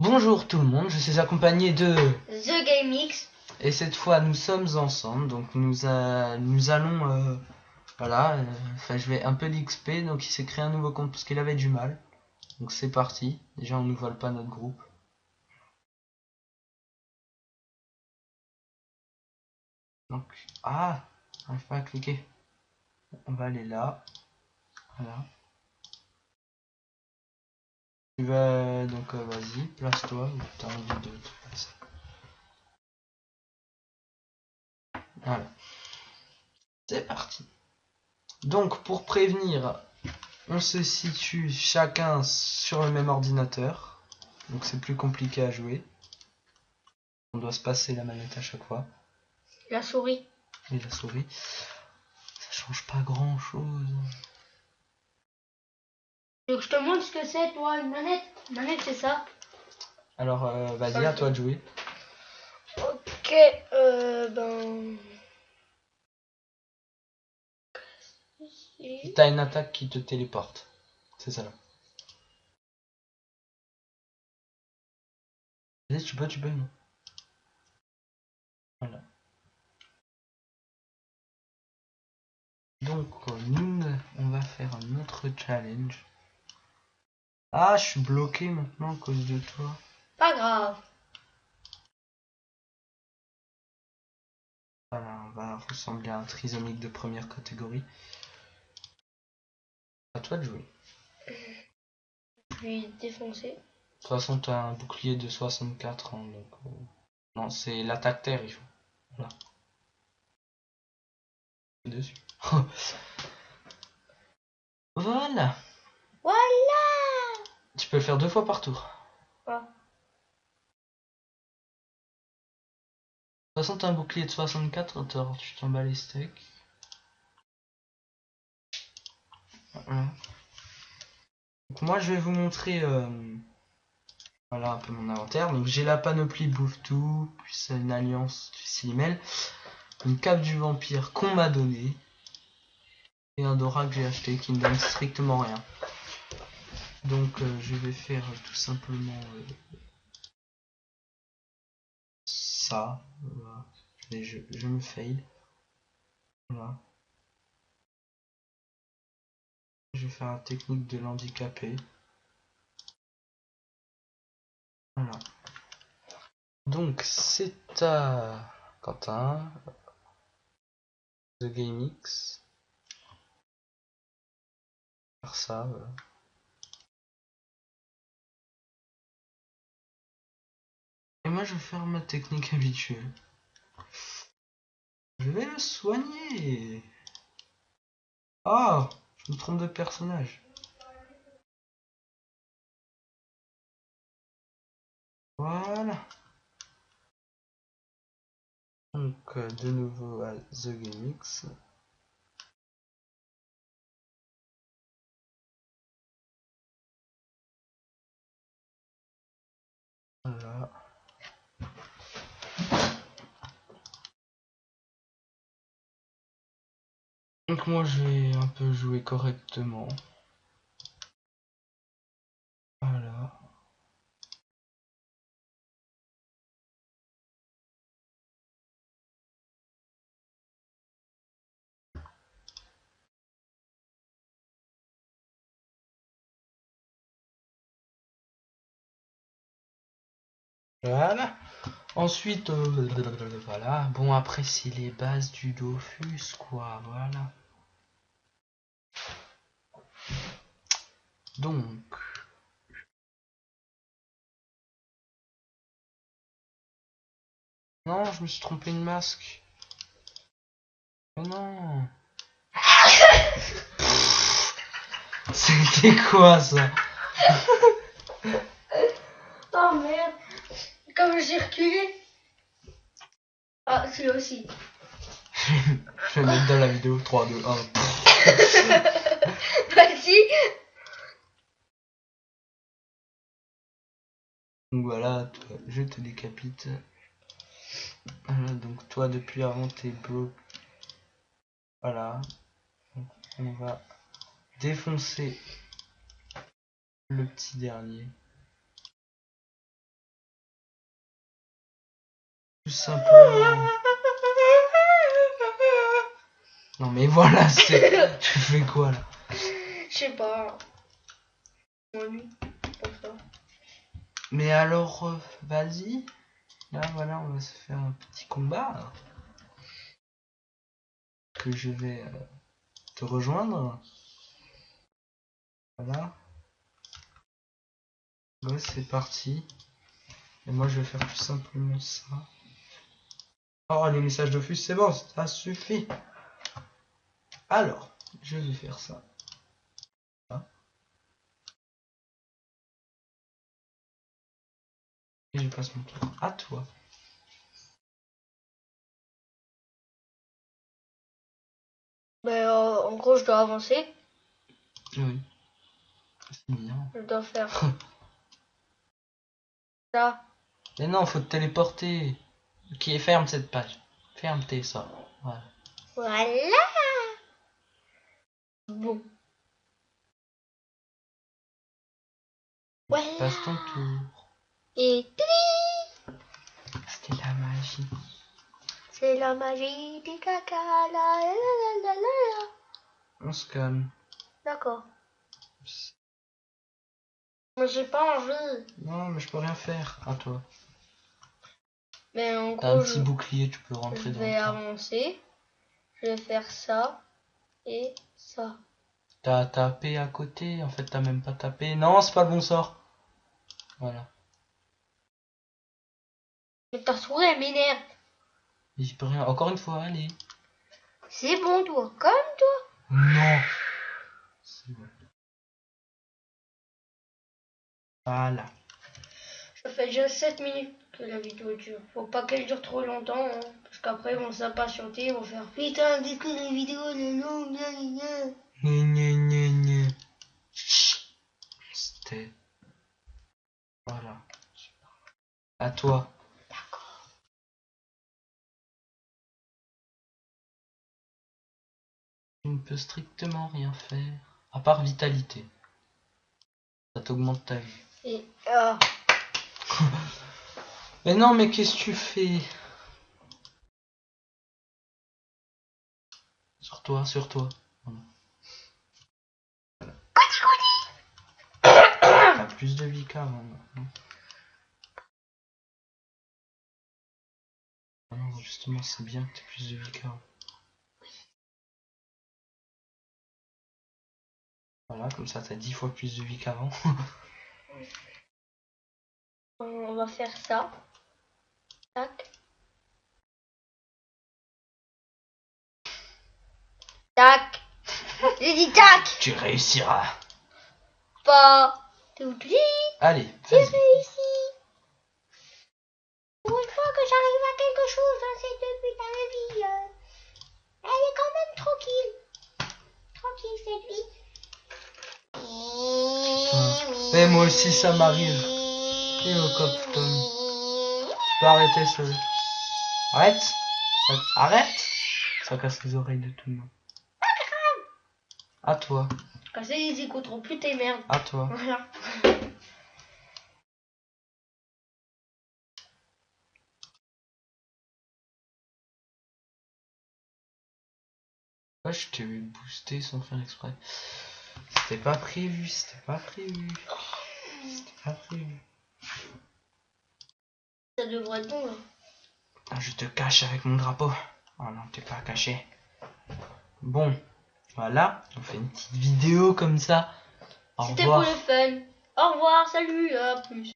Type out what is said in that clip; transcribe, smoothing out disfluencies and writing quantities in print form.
Bonjour tout le monde, je suis accompagné de... The GameX. Et cette fois nous sommes ensemble, donc nous allons... voilà, enfin je vais un peu d'XP, donc il s'est créé un nouveau compte parce qu'il avait du mal. Donc c'est parti, déjà on nous vole pas notre groupe. Donc, j'arrive pas à cliquer. On va aller là, voilà. Tu vas, donc vas-y, place-toi, ou t'as envie de te placer. Voilà, c'est parti. Donc pour prévenir, on se situe chacun sur le même ordinateur. Donc c'est plus compliqué à jouer. On doit se passer la manette à chaque fois. La souris. Et la souris. Ça change pas grand chose. Tu veux que je te montre ce que c'est, toi, une manette? Une manette, c'est ça. Alors vas-y, à toi de jouer. Ok, ben... T'as une attaque qui te téléporte. C'est ça là. Vas-y, tu peux, non. Voilà. Donc nous, on va faire un autre challenge. Ah, je suis bloqué maintenant à cause de toi. Pas grave. Voilà, on va ressembler à un trisomique de première catégorie. À toi de jouer. Je suis défoncé. De toute façon, t'as un bouclier de 64 ans, donc... Non, c'est l'attaque terre, il faut. Voilà. Dessus. Voilà. Voilà. Tu peux le faire 2 fois par tour. Ah. De toute façon, t'as un bouclier de 64, tu t'en bats les steaks. Voilà. Donc moi, je vais vous montrer voilà un peu mon inventaire. Donc j'ai la panoplie bouffe tout, puis c'est une alliance du Silimel, une cape du vampire qu'on m'a donné, et un Dora que j'ai acheté qui ne donne strictement rien. Donc je vais faire tout simplement ça. Voilà. Et je me fail. Voilà. Je vais faire la technique de l'handicapé. Voilà. Donc c'est à Quentin, The GameX, faire ça. Voilà. Et moi je vais faire ma technique habituelle. Je vais le soigner. Ah, je me trompe de personnage. Voilà. Donc de nouveau à The GameX. Voilà. Donc moi je vais un peu jouer correctement. Voilà. Voilà. Ensuite, voilà. Bon, après, c'est les bases du Dofus, quoi. Voilà. Donc. Non, je me suis trompé de masque. Mais non. C'était quoi ça? Oh merde. Comme j'ai reculé. Ah, celui-là aussi. Je vais mettre dans la vidéo 3, 2, 1. Vas-y. Donc voilà, toi, je te décapite. Voilà, donc toi depuis avant t'es broke. Voilà. Donc, on va défoncer le petit dernier. Tout simplement. Non mais voilà, c'est... Tu fais quoi là? Je sais pas. M'ennuie pour ça. Mais alors, vas-y. Là, voilà, on va se faire un petit combat. Que je vais te rejoindre. Voilà. Ouais, c'est parti. Et moi, je vais faire tout simplement ça. Oh, les messages d'office, c'est bon, ça suffit. Alors, je vais faire ça. Et je passe mon tour à toi. Ben, en gros, je dois avancer. Oui. C'est bien. Je dois faire ça. Mais non, faut te téléporter. Ok, ferme cette page. Ferme tes ça. Voilà. Voilà. Bon. Voilà. Passe ton tour. Et C'était la magie. c'est la magie du caca. La, la, la, la, la, la. On se calme. D'accord. Mais j'ai pas envie. Non, mais je peux rien faire. À toi. Mais en T'as un gros, petit bouclier, tu peux rentrer je dans vais le tas. avancer. Je vais faire ça et ça. T'as tapé à côté, en fait t'as même pas tapé. Non, c'est pas le bon sort. Voilà. Mais ta souris, elle m'énerve. J'y peux rien. Encore une fois, allez. C'est bon, toi. Comme toi. Non. C'est bon. Voilà. Ça fait déjà 7 minutes que la vidéo dure. Faut pas qu'elle dure trop longtemps, hein, parce qu'après ils vont s'impatienter, ils vont faire putain, dis que la vidéo elle est longue, gna, gna, gna. Gna, gna, gna. C'était. Voilà. À toi. D'accord. Tu ne peux strictement rien faire. À part vitalité. Ça t'augmente ta vie. Et Mais non, mais qu'est-ce que tu fais? Sur toi, sur toi. Voilà. T'as plus de vie qu'avant maintenant. Ah non, justement, c'est bien que t'aies plus de vie qu'avant. Voilà, comme ça t'as 10 fois plus de vie qu'avant. on va faire ça. Tac. Tac. J'ai dit tac. Tu réussiras. Pas tout de suite. Allez, J'ai vas-y. réussi. Pour une fois que j'arrive à quelque chose dans cette putain de vie, elle est quand même tranquille. Tranquille cette vie. Mais moi aussi ça m'arrive. Et au cop, Tom. Tu peux arrêter ce... Arrête. Arrête. Ça casse les oreilles de tout le monde. À toi. Comme ça, ils écouteront plus tes merdes. À toi. Voilà. Ouais, je t'ai boosté sans faire exprès. C'était pas prévu, c'était pas prévu. C'était pas prévu. Ça devrait être bon là. Ah, je te cache avec mon drapeau. Oh non, t'es pas caché. Bon, voilà, on fait une petite vidéo comme ça. Au C'était pour revoir. le fun. Au revoir, salut, à plus.